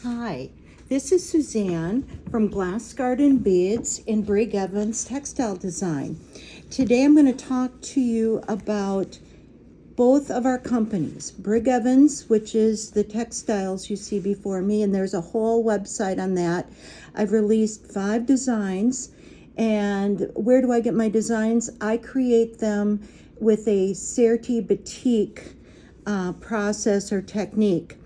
Hi, this is Suzanne from Glass Garden Beads in Brig Evans Textile Design. Today I'm going to talk to you about both of our companies. Brig Evans, which is the textiles you see before me, and there's a whole website on that. I've released 5 designs, and where do I get my designs? I create them with a Certi Batik process or technique.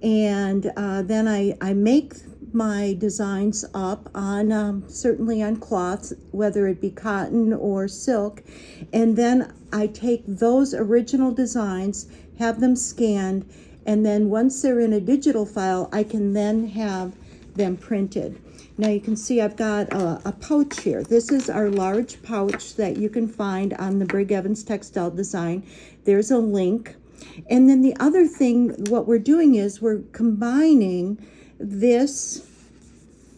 And then I make my designs up on certainly on cloth, whether it be cotton or silk, and then I take those original designs, have them scanned, and then once they're in a digital file, I can then have them printed. Now you can see I've got a pouch here. This is our large pouch that you can find on the Brig Evans Textile Design. There's a link. And then the other thing, what we're doing is we're combining this,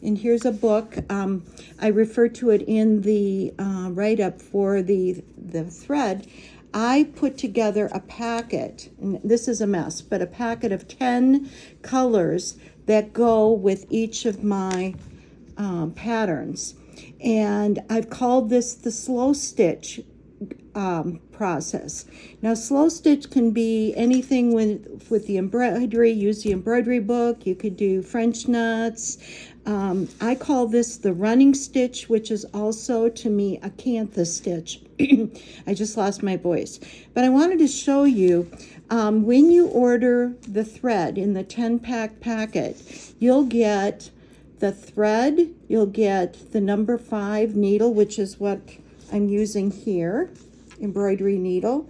and here's a book. I refer to it in the write-up for the thread. I put together a packet, and this is a mess, but a packet of 10 colors that go with each of my patterns. And I've called this the slow stitch process. Now, slow stitch can be anything with the embroidery. Use the embroidery book. You could do French knots. I call this the running stitch, which is also to me a cantha stitch. I just lost my voice, but I wanted to show you when you order the thread in the 10-pack packet, you'll get the thread, you'll get the number 5 needle, which is what I'm using here, embroidery needle,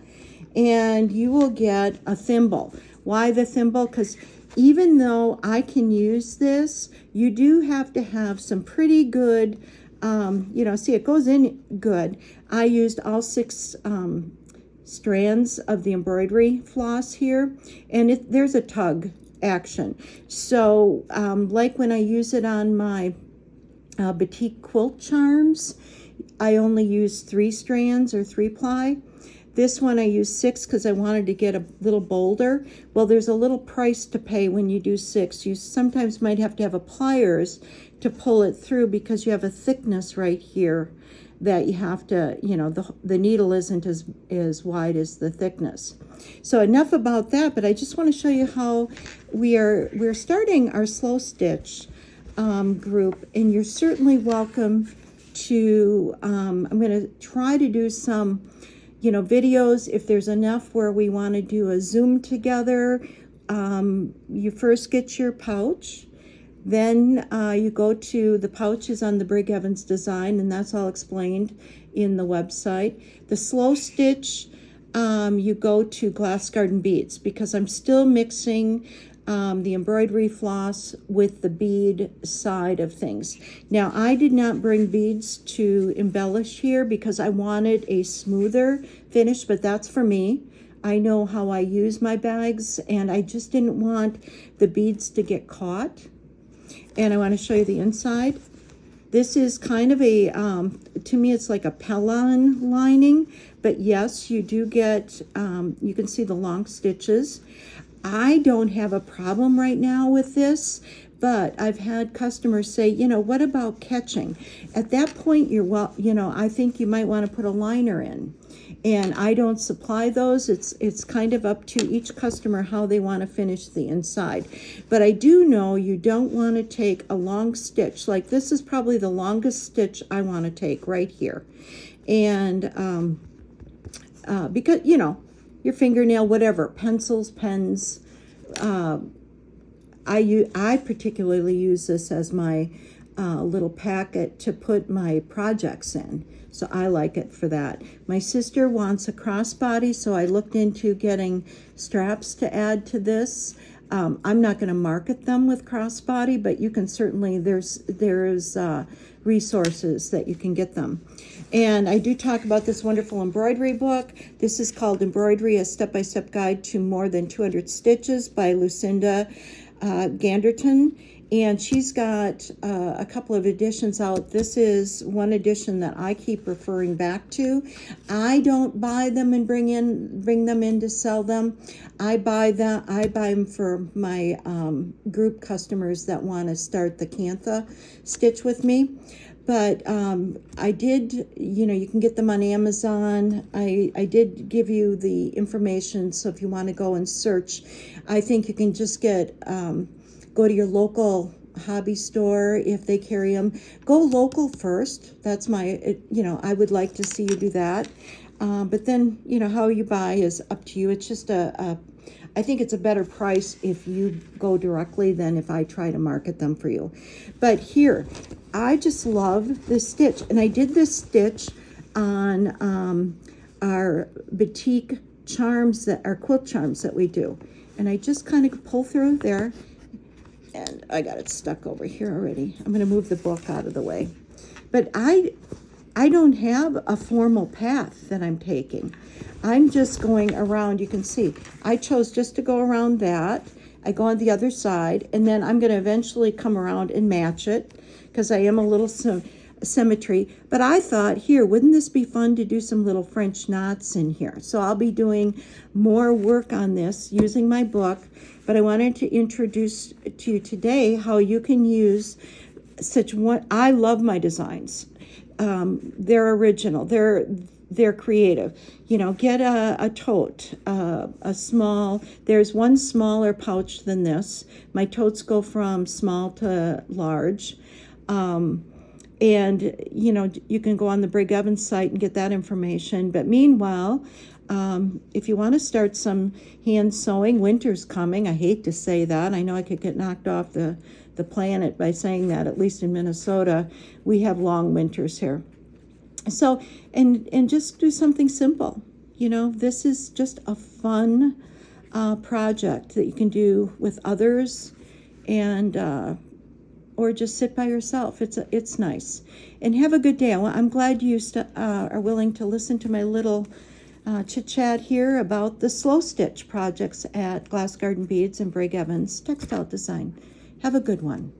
and you will get a thimble. Why the thimble? Because even though I can use this, you do have to have some pretty good, see it goes in good. I used all 6 strands of the embroidery floss here, and there's a tug action. So like when I use it on my batik quilt charms, I only use 3 strands or 3-ply. This one I use 6 because I wanted to get a little bolder. Well, there's a little price to pay when you do 6. You sometimes might have to have a pliers to pull it through because you have a thickness right here that you have to, the needle isn't as wide as the thickness. So enough about that, but I just want to show you how we're starting our slow stitch group, and you're certainly welcome to, I'm going to try to do some, videos if there's enough where we want to do a Zoom together. You first get your pouch, then you go to the pouches on the Brig Evans Design, and that's all explained in the website. The slow stitch, you go to Glass Garden Beads because I'm still mixing the embroidery floss with the bead side of things. Now, I did not bring beads to embellish here because I wanted a smoother finish, but that's for me. I know how I use my bags, and I just didn't want the beads to get caught. And I want to show you the inside. This is kind of a, to me, it's like a Pellon lining, but yes, you do get, you can see the long stitches. I don't have a problem right now with this, but I've had customers say, what about catching? At that point, I think you might want to put a liner in. And I don't supply those. It's kind of up to each customer how they want to finish the inside. But I do know you don't want to take a long stitch. Like this is probably the longest stitch I want to take right here. And because, your fingernail, whatever, pencils, pens. I particularly use this as my little packet to put my projects in. So I like it for that. My sister wants a crossbody, so I looked into getting straps to add to this. I'm not going to market them with crossbody, but you can certainly, there's resources that you can get them. And I do talk about this wonderful embroidery book. This is called Embroidery, a Step-by-Step Guide to More Than 200 Stitches by Lucinda Ganderton, and she's got a couple of editions out. This is one edition that I keep referring back to. I don't buy them and bring them in to sell them. I buy them for my group customers that want to start the Cantha stitch with me. But I did, you can get them on Amazon. I did give you the information, so if you want to go and search, I think you can just go to your local hobby store if they carry them. Go local first. That's I would like to see you do that. But then, how you buy is up to you. It's just I think it's a better price if you go directly than if I try to market them for you. But here, I just love this stitch. And I did this stitch on our batik charms, our quilt charms that we do. And I just kind of pull through there. And I got it stuck over here already. I'm going to move the book out of the way. But I don't have a formal path that I'm taking. I'm just going around. You can see I chose just to go around that. I go on the other side, and then I'm going to eventually come around and match it because I am a little symmetry. But I thought, here, wouldn't this be fun to do some little French knots in here? So I'll be doing more work on this using my book. But I wanted to introduce to you today how you can use I love my designs. They're original. They're creative. Get a tote, a small. There's one smaller pouch than this. My totes go from small to large. And, you can go on the Brig Evans site and get that information. But meanwhile, if you want to start some hand sewing, winter's coming. I hate to say that. I know I could get knocked off the planet by saying that. At least in Minnesota, we have long winters here. So, and just do something simple. This is just a fun project that you can do with others, and or just sit by yourself. It's nice. And have a good day. I'm glad you are willing to listen to my little chit-chat here about the slow stitch projects at Glass Garden Beads and Brig Evans Textile Design. Have a good one.